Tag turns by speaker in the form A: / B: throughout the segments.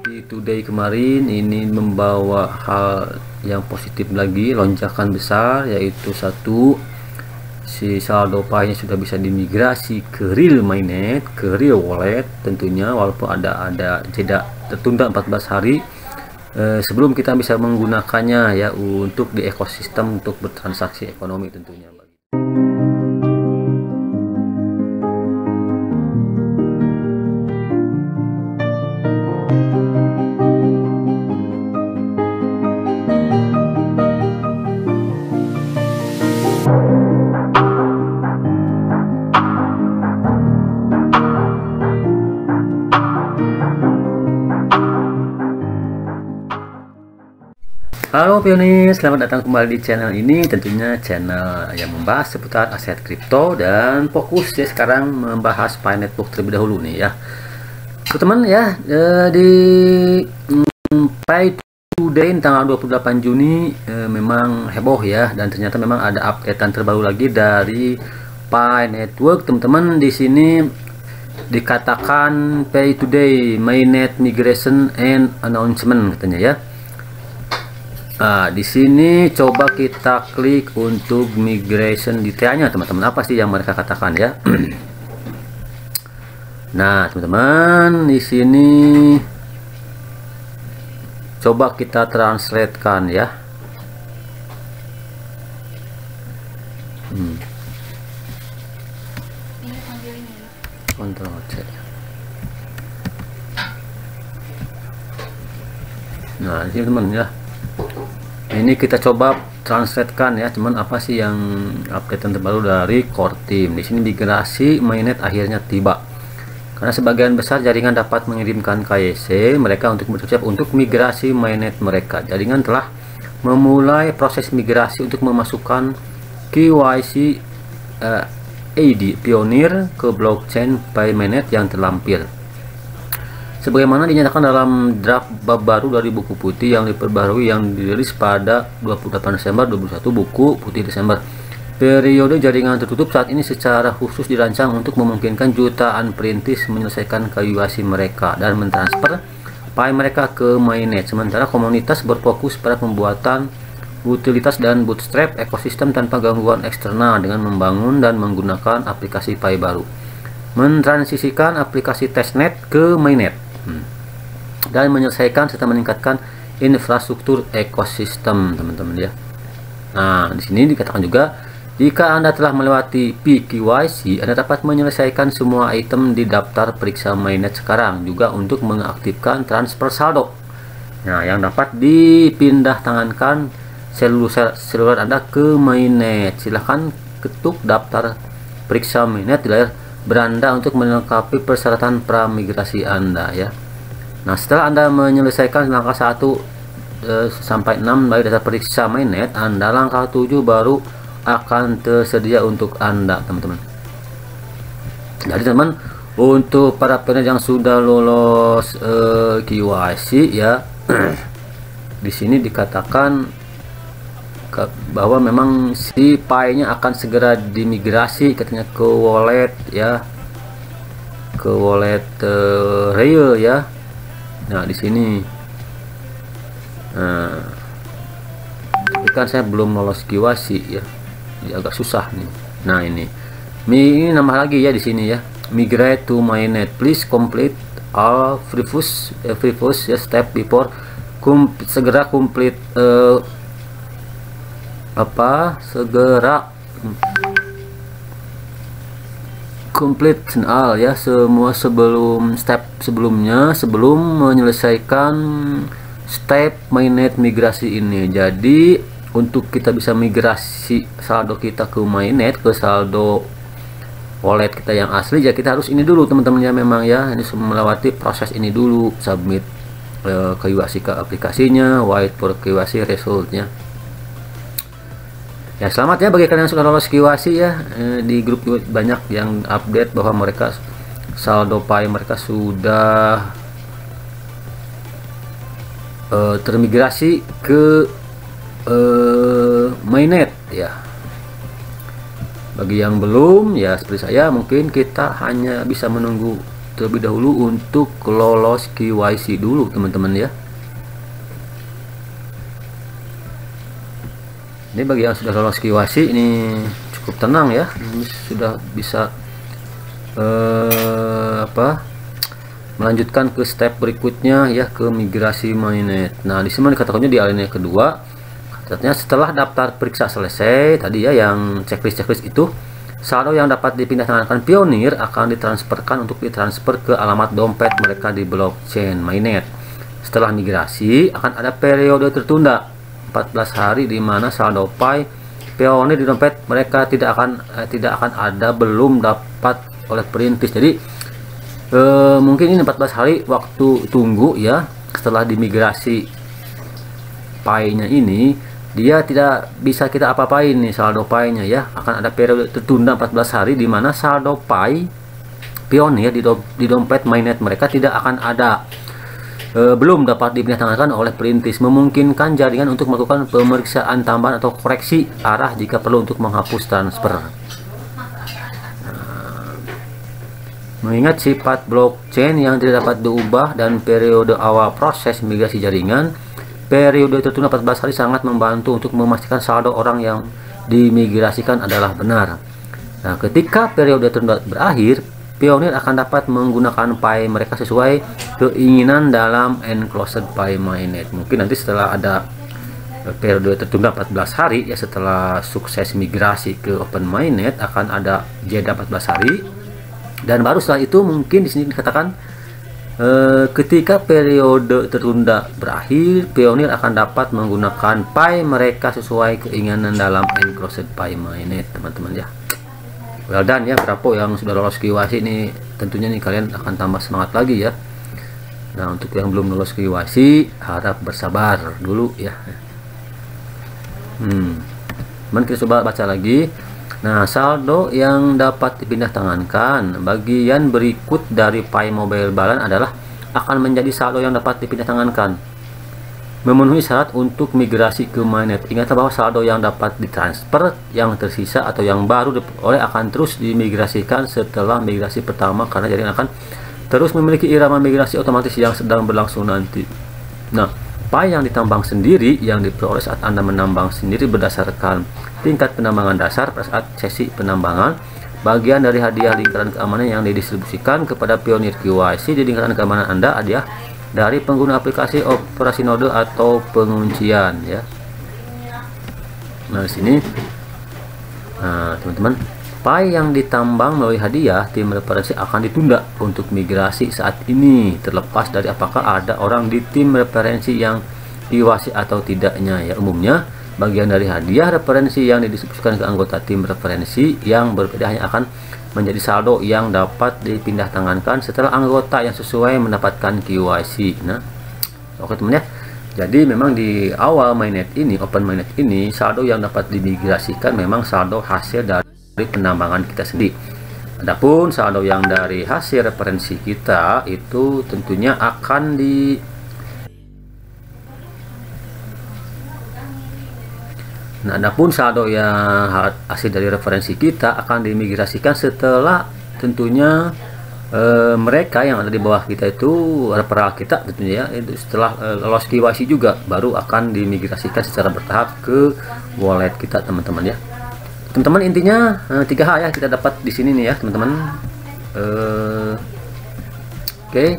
A: Today kemarin ini membawa hal yang positif lagi, lonjakan besar, yaitu satu, si saldo Pi-nya sudah bisa dimigrasi ke real mainnet, ke real wallet tentunya, walaupun ada jeda tertunda 14 hari sebelum kita bisa menggunakannya ya untuk di ekosistem untuk bertransaksi ekonomi tentunya. Halo pionis, selamat datang kembali di channel ini, tentunya channel yang membahas seputar aset kripto dan fokus ya sekarang membahas Pi Network terlebih dahulu nih ya. Teman-teman ya, di Pi Today tanggal 28 Juni memang heboh ya, dan ternyata memang ada updatean terbaru lagi dari Pi Network. Teman-teman, di sini dikatakan Pi Today mainnet migration and announcement katanya ya. Nah, di sini coba kita klik untuk migration detailnya teman-teman, apa sih yang mereka katakan ya. Nah teman-teman, di sini coba kita translatekan ya. Ctrl C. Nah ini teman ya, ini kita coba translatekan ya teman, apa sih yang update terbaru dari core team. Di sini migrasi mainnet akhirnya tiba karena sebagian besar jaringan dapat mengirimkan KYC mereka untuk bersiap untuk migrasi mainnet mereka. Jaringan telah memulai proses migrasi untuk memasukkan KYC ID Pioneer ke blockchain Pi mainnet yang terlampir, sebagaimana dinyatakan dalam draft bab baru dari buku putih yang diperbarui yang dirilis pada 28 Desember 2021, buku putih Desember. Periode jaringan tertutup saat ini secara khusus dirancang untuk memungkinkan jutaan perintis menyelesaikan KYC mereka dan mentransfer Pi mereka ke mainnet, sementara komunitas berfokus pada pembuatan utilitas dan bootstrap ekosistem tanpa gangguan eksternal dengan membangun dan menggunakan aplikasi Pi baru, mentransisikan aplikasi testnet ke mainnet, dan menyelesaikan serta meningkatkan infrastruktur ekosistem teman-teman ya. Nah di sini dikatakan juga, jika Anda telah melewati PKYC, Anda dapat menyelesaikan semua item di daftar periksa mainnet sekarang, juga untuk mengaktifkan transfer saldo. Nah yang dapat dipindah tangankan seluler Anda ke mainnet. Silahkan ketuk daftar periksa mainnet di layar beranda untuk melengkapi persyaratan pramigrasi Anda ya. Nah setelah Anda menyelesaikan langkah 1 sampai 6 dari data periksa mainnet Anda, langkah 7 baru akan tersedia untuk Anda teman-teman. Jadi teman, untuk para pioner yang sudah lolos KYC ya di sini dikatakan bahwa memang si Pi-nya akan segera dimigrasi katanya ke wallet ya, ke wallet real ya. Nah di sini tapi kan saya belum lolos KYC ya, jadi agak susah nih. Nah ini nambah lagi ya di sini ya, migrate to mainnet, please complete all previous ya step before segera complete complete all ya, semua sebelum step sebelumnya sebelum menyelesaikan step mainnet migrasi ini. Jadi untuk kita bisa migrasi saldo kita ke mainnet, ke saldo wallet kita yang asli ya, kita harus ini dulu teman-teman ya, memang ya ini melewati proses ini dulu, submit KYC ke aplikasinya, wait for KYC resultnya ya. Selamat ya bagi kalian yang sudah lolos KYC ya. Di grup juga banyak yang update bahwa mereka saldo Pi mereka sudah termigrasi ke mainnet ya. Bagi yang belum ya seperti saya, mungkin kita hanya bisa menunggu terlebih dahulu untuk lolos KYC dulu teman-teman ya. Ini bagi yang sudah lolos KYC ini cukup tenang ya, ini sudah bisa melanjutkan ke step berikutnya ya, ke migrasi mainnet. Nah di sini dikatakannya di alinea kedua, katanya setelah daftar periksa selesai tadi ya, yang checklist itu, saldo yang dapat dipindah tangankan Pioneer akan ditransferkan untuk ditransfer ke alamat dompet mereka di blockchain mainnet. Setelah migrasi akan ada periode tertunda 14 hari di mana saldo Pi Pioneer di dompet mereka tidak akan ada belum dapat oleh perintis. Jadi mungkin ini 14 hari waktu tunggu ya. Setelah dimigrasi Pi-nya ini, dia tidak bisa kita apa-apain nih saldo Pi-nya ya. Akan ada periode tertunda 14 hari di mana saldo Pi Pioneer di dompet mainnet mereka tidak akan ada, belum dapat dipindah tangankan oleh perintis, memungkinkan jaringan untuk melakukan pemeriksaan tambahan atau koreksi arah jika perlu untuk menghapus transfer. Mengingat sifat blockchain yang tidak dapat diubah dan periode awal proses migrasi jaringan, periode tertunda 14 hari sangat membantu untuk memastikan saldo orang yang dimigrasikan adalah benar. Nah, ketika periode tertunda berakhir, Pioneer akan dapat menggunakan Pi mereka sesuai keinginan dalam enclosed Pi mainnet. Mungkin nanti setelah ada periode tertunda 14 hari ya, setelah sukses migrasi ke open mainnet akan ada jeda 14 hari, dan baru setelah itu mungkin di sini dikatakan ketika periode tertunda berakhir, Pioneer akan dapat menggunakan Pi mereka sesuai keinginan dalam enclosed Pi mainnet, teman-teman ya. Well done ya, berapa yang sudah lolos KYC ini, tentunya nih kalian akan tambah semangat lagi ya. Nah untuk yang belum lolos KYC harap bersabar dulu ya. Kita coba baca lagi. Nah saldo yang dapat dipindah tangankan, bagian berikut dari Pi Mobile Balance adalah akan menjadi saldo yang dapat dipindah tangankan, memenuhi syarat untuk migrasi ke mainnet. Ingat bahwa saldo yang dapat ditransfer, yang tersisa atau yang baru diperoleh akan terus dimigrasikan setelah migrasi pertama, karena jaringan akan terus memiliki irama migrasi otomatis yang sedang berlangsung nanti. Nah, Pi yang ditambang sendiri yang diperoleh saat Anda menambang sendiri berdasarkan tingkat penambangan dasar pada saat sesi penambangan, bagian dari hadiah lingkaran keamanan yang didistribusikan kepada Pioneer KYC di lingkaran keamanan Anda, hadiah dari pengguna aplikasi operasi node atau penguncian ya. Nah di sini, teman-teman, Pi yang ditambang melalui hadiah tim referensi akan ditunda untuk migrasi saat ini, terlepas dari apakah ada orang di tim referensi yang KYC atau tidaknya ya. Umumnya bagian dari hadiah referensi yang didistribusikan ke anggota tim referensi yang berbeda hanya akan menjadi saldo yang dapat dipindah tangankan setelah anggota yang sesuai mendapatkan KYC. Nah, oke teman ya. Jadi memang di awal mainnet ini, open mainnet ini, saldo yang dapat dimigrasikan memang saldo hasil dari penambangan kita sendiri. Adapun saldo yang dari hasil referensi kita itu tentunya akan adapun saldo yang hasil dari referensi kita akan dimigrasikan setelah tentunya mereka yang ada di bawah kita itu, referral kita tentunya ya, itu setelah lolos KYC juga baru akan dimigrasikan secara bertahap ke wallet kita, teman-teman ya. Teman-teman, intinya 3 hal ya kita dapat di sini nih ya, teman-teman. Oke.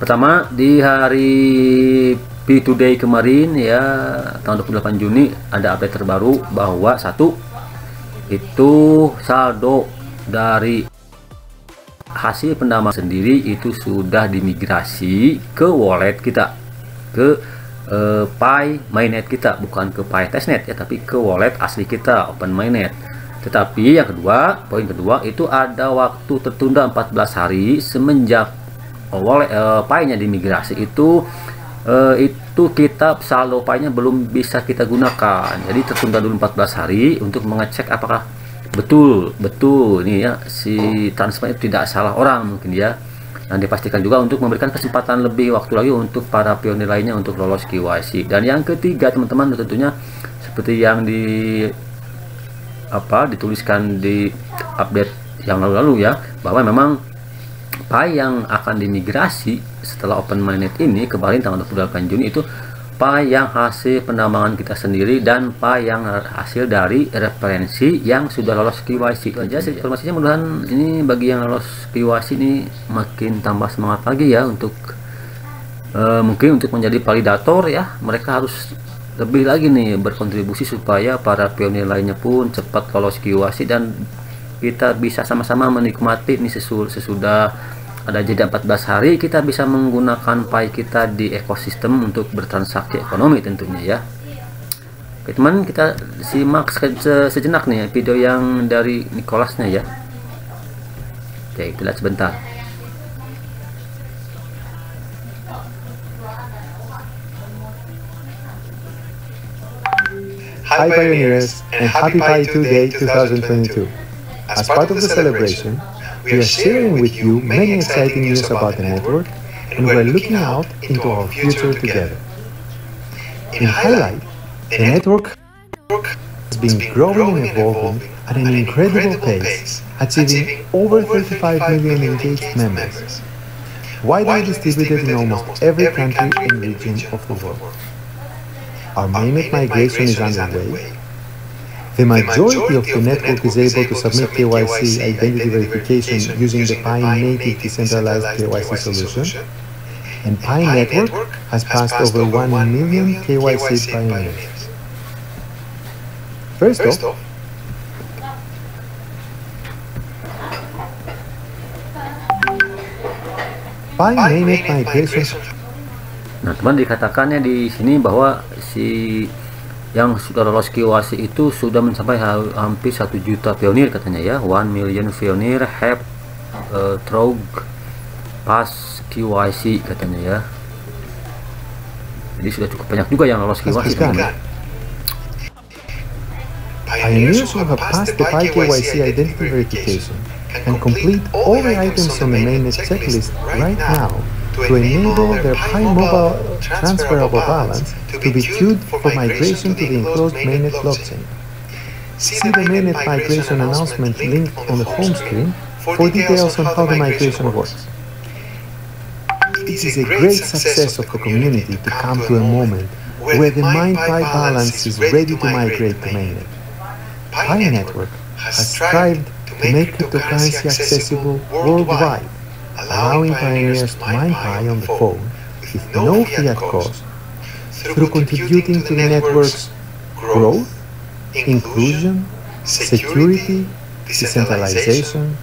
A: Pertama, di hari P2Day kemarin ya, tanggal 28 Juni ada update terbaru bahwa satu itu saldo dari hasil penambang sendiri itu sudah dimigrasi ke wallet kita, ke Pi mainnet kita, bukan ke Pi testnet ya, tapi ke wallet asli kita open mainnet. Tetapi yang kedua, poin kedua itu ada waktu tertunda 14 hari semenjak wallet Pi-nya dimigrasi itu kita saldo Pi-nya belum bisa kita gunakan. Jadi tertunda dulu 14 hari untuk mengecek apakah betul ini ya, si transfer itu tidak salah orang mungkin ya. Dan dipastikan juga untuk memberikan kesempatan lebih waktu lagi untuk para pionir lainnya untuk lolos KYC. Dan yang ketiga teman-teman, tentunya seperti yang dituliskan di update yang lalu-lalu ya, bahwa memang Pi yang akan dimigrasi setelah Open Mainnet ini kemarin tanggal 28 Juni itu Pi yang hasil penambangan kita sendiri dan Pi yang hasil dari referensi yang sudah lolos KYC. Itu aja sih informasinya, mudah-mudahan ini bagi yang lolos KYC ini makin tambah semangat lagi ya untuk mungkin untuk menjadi validator ya. Mereka harus lebih lagi nih berkontribusi supaya para pionir lainnya pun cepat lolos KYC dan kita bisa sama-sama menikmati ini sesudah ada jeda 14 hari kita bisa menggunakan Pi kita di ekosistem untuk bertransaksi ekonomi tentunya ya. Oke teman, kita simak sejenak nih video yang dari Nicholasnya ya. Oke, kita lihat sebentar.
B: Hi Pioneers and Happy Pi 2 Day 2022. As part of the celebration, we are sharing with you many exciting news about the network and we're looking out into our future together. In highlight, the network has been growing and evolving at an incredible pace, achieving over 35 million engaged members, widely distributed in almost every country and region of the world. Our mainnet migration is underway. The majority of the network is able to submit KYC identity verification using the Pi native decentralized KYC solution, and Pi network has passed over 1 million KYC pioneers. First off, Pi mainnet migration.
A: Nah, teman, dikatakannya di sini bahwa si yang sudah lolos KYC itu sudah mencapai hampir 1 juta pionir katanya ya. 1 million pioneer have through pass KYC katanya ya. Jadi sudah cukup banyak juga yang lolos KYC kan.
B: Pioneers who have passed the Pi KYC identity verification can complete all the items on the mainnet checklist right now to enable their Pi mobile transferable balance to be queued for migration to the enclosed mainnet blockchain. See the mainnet migration announcement linked on the home screen for details on how the migration works. It is a great success of the community to come to a moment where the Mine Pi balance is ready to migrate to mainnet. Pi Network has strived to make cryptocurrency accessible worldwide, allowing pioneers to mine Pi on the phone with no fiat cost, through contributing to the network's growth, inclusion, security, decentralization,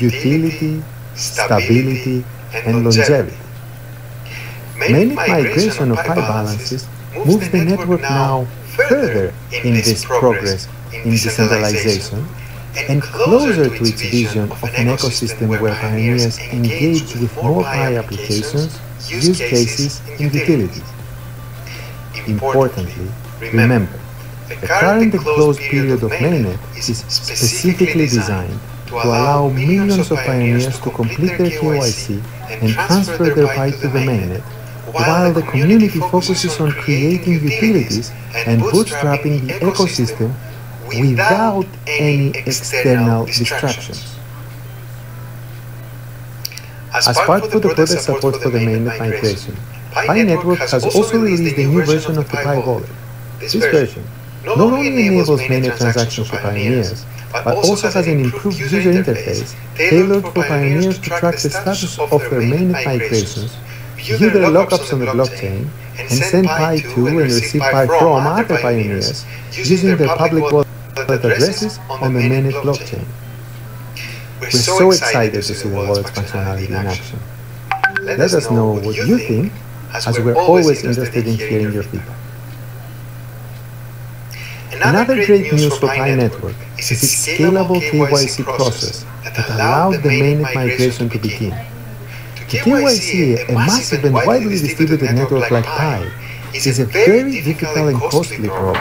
B: utility, stability, and longevity. Mainnet migration of Pi balances moves the network now further in this progress in decentralization and closer to its vision of an ecosystem where pioneers engage with more Pi applications, use cases, and utilities. Importantly, remember, the current closed period of mainnet is specifically designed to allow millions of pioneers to complete their KYC and transfer their Pi to the mainnet, while the community focuses on creating utilities and bootstrapping the ecosystem without any external distractions. As part of the product support for the mainnet migration, Pi Network has also released a new version of the Pi Wallet. This version not only enables mainnet transactions for pioneers, but also has an improved user interface tailored for pioneers to track the status of their mainnet migrations, view their lockups on the blockchain, and send Pi to and receive Pi from other pioneers using their public wallet addresses on the mainnet blockchain. We're so excited to see the wallet's functionality in action. Let us know what you think, as we're always interested in hearing your feedback. Another great news for Pi Network is its scalable KYC process that allowed the mainnet migration to begin. To KYC a massive and widely distributed network like Pi is a very difficult and costly problem.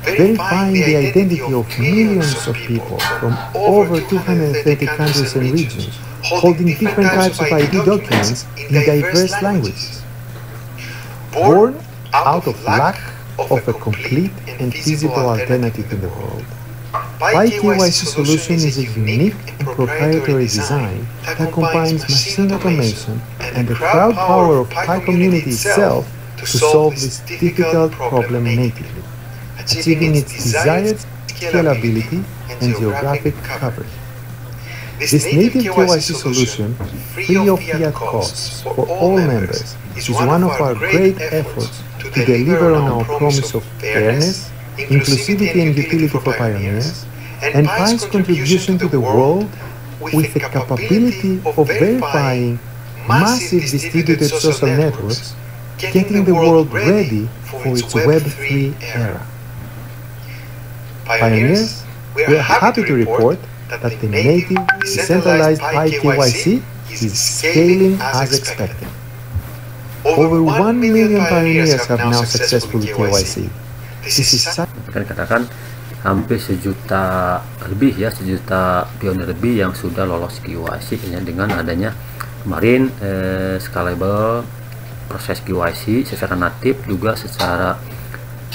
B: Verifying the identity of millions of people from over 230 countries and regions, holding different types of ID documents in diverse languages. Born out of lack of a complete and feasible alternative in the world, PyKYC solution is a unique and proprietary design that combines machine automation and the crowd power of Pi community itself to solve this difficult problem natively, achieving its desired scalability and geographic coverage. This native KYC solution, free of fiat costs for all members, is one of our great efforts to deliver on our promise of fairness, inclusivity and utility for pioneers, and Pi's contribution to the world with the capability of verifying massive distributed social networks, getting the world ready for its Web3 era. Pioneers, we are happy to report that the native decentralized PyKYC is scaling as expected. Over 1 million pioneers have now successfully KYC. This is
A: katakan hampir 1 juta lebih ya, 1 juta pionir lebih yang sudah lolos KYC ya, dengan adanya kemarin scalable proses KYC secara natif, juga secara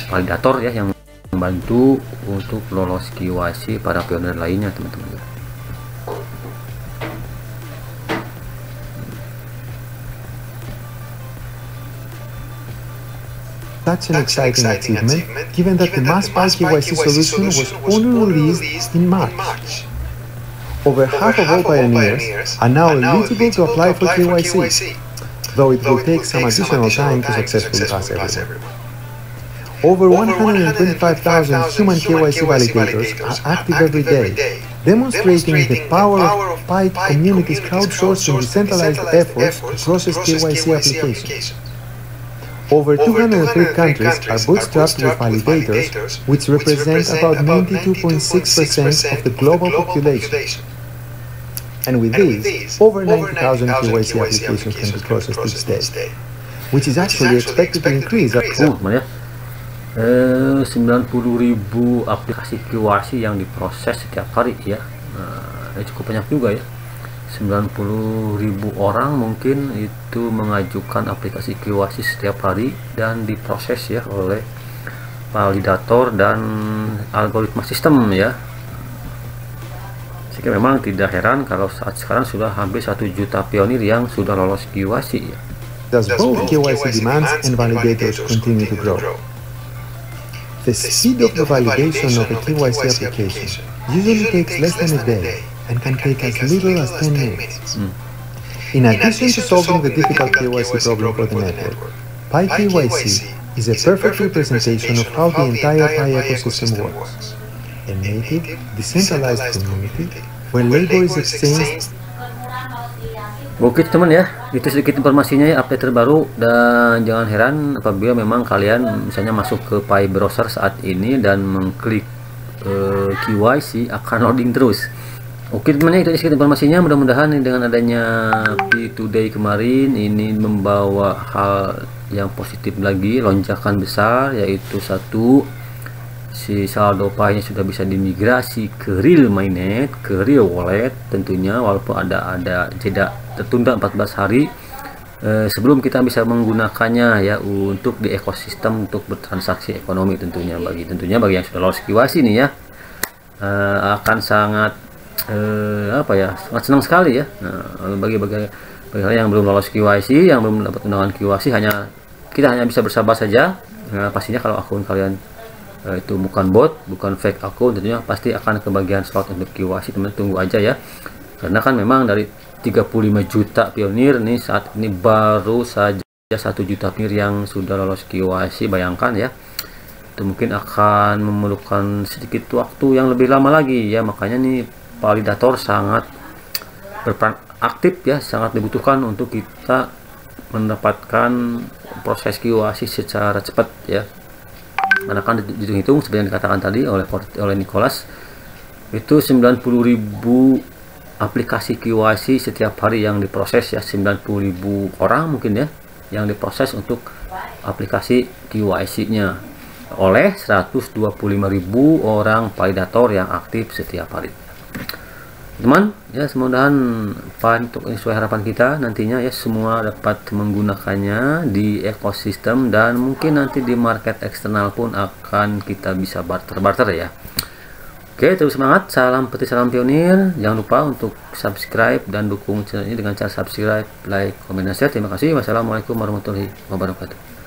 A: validator ya, yang membantu untuk lolos KYC para pionir lainnya, teman-teman.
B: Such an exciting achievement, given that the mass PyKYC solution was only released in March. Over half of all pioneers are now eligible to apply for KYC, though it will take some additional time to successfully pass everyone. Over 125,000 human KYC validators are active every day, demonstrating the power of Pi community's crowdsourced and decentralized efforts to process KYC applications. Over 203 countries are bootstrapped with validators, which represent about 92.6% of the global population. And with these, over 90,000 KYC applications can be processed each day, which is actually expected to increase up to
A: 90.000 aplikasi KYC yang diproses setiap hari ya. Cukup banyak juga ya. 90.000 orang mungkin itu mengajukan aplikasi KYC setiap hari dan diproses ya oleh validator dan algoritma sistem ya. Sehingga memang tidak heran kalau saat sekarang sudah hampir 1 juta pionir yang sudah lolos KYC ya.
B: Thus both KYC demands and validators continue to grow. The speed of the validation of a KYC application usually takes less than a day and can take as little as 10 minutes. In addition to solving the difficult KYC problem for the network, PyKYC is a perfect representation of how the entire Pi ecosystem works. A native, decentralized community where labor is exchanged.
A: Oke teman ya, itu sedikit informasinya ya, update terbaru, dan jangan heran apabila memang kalian misalnya masuk ke Pi browser saat ini dan mengklik KYC akan loading terus. Oke teman ya, itu sedikit informasinya. Mudah-mudahan dengan adanya P2Day kemarin ini membawa hal yang positif lagi, lonjakan besar, yaitu satu, si saldo Pi-nya sudah bisa dimigrasi ke real mainnet, ke real wallet tentunya, walaupun ada jeda tertunda 14 hari sebelum kita bisa menggunakannya ya untuk di ekosistem untuk bertransaksi ekonomi tentunya bagi yang sudah lolos KYC nih ya, akan sangat sangat senang sekali ya. Bagi yang belum lolos KYC, yang belum dapat undangan KYC, kita hanya bisa bersabar saja. Pastinya kalau akun kalian itu bukan bot, bukan fake akun, tentunya pasti akan kebagian slot untuk KYC. Teman tunggu aja ya, karena kan memang dari 35 juta pionir nih saat ini baru saja 1 juta pionir yang sudah lolos KYC. Bayangkan ya, itu mungkin akan memerlukan sedikit waktu yang lebih lama lagi ya. Makanya nih validator sangat berperan aktif ya, sangat dibutuhkan untuk kita mendapatkan proses KYC secara cepat ya. Karena kan dihitung seperti yang dikatakan tadi oleh Nicholas, itu 90.000 aplikasi KYC setiap hari yang diproses ya, 90.000 orang mungkin ya yang diproses untuk aplikasi KYC-nya oleh 125.000 orang validator yang aktif setiap hari. Teman ya, semoga untuk sesuai harapan kita nantinya ya, semua dapat menggunakannya di ekosistem, dan mungkin nanti di market eksternal pun akan kita bisa barter ya. Oke, terus semangat, salam petir, salam pionir. Jangan lupa untuk subscribe dan dukung channel ini dengan cara subscribe, like, komen, dan share. Terima kasih. Wassalamualaikum warahmatullahi wabarakatuh.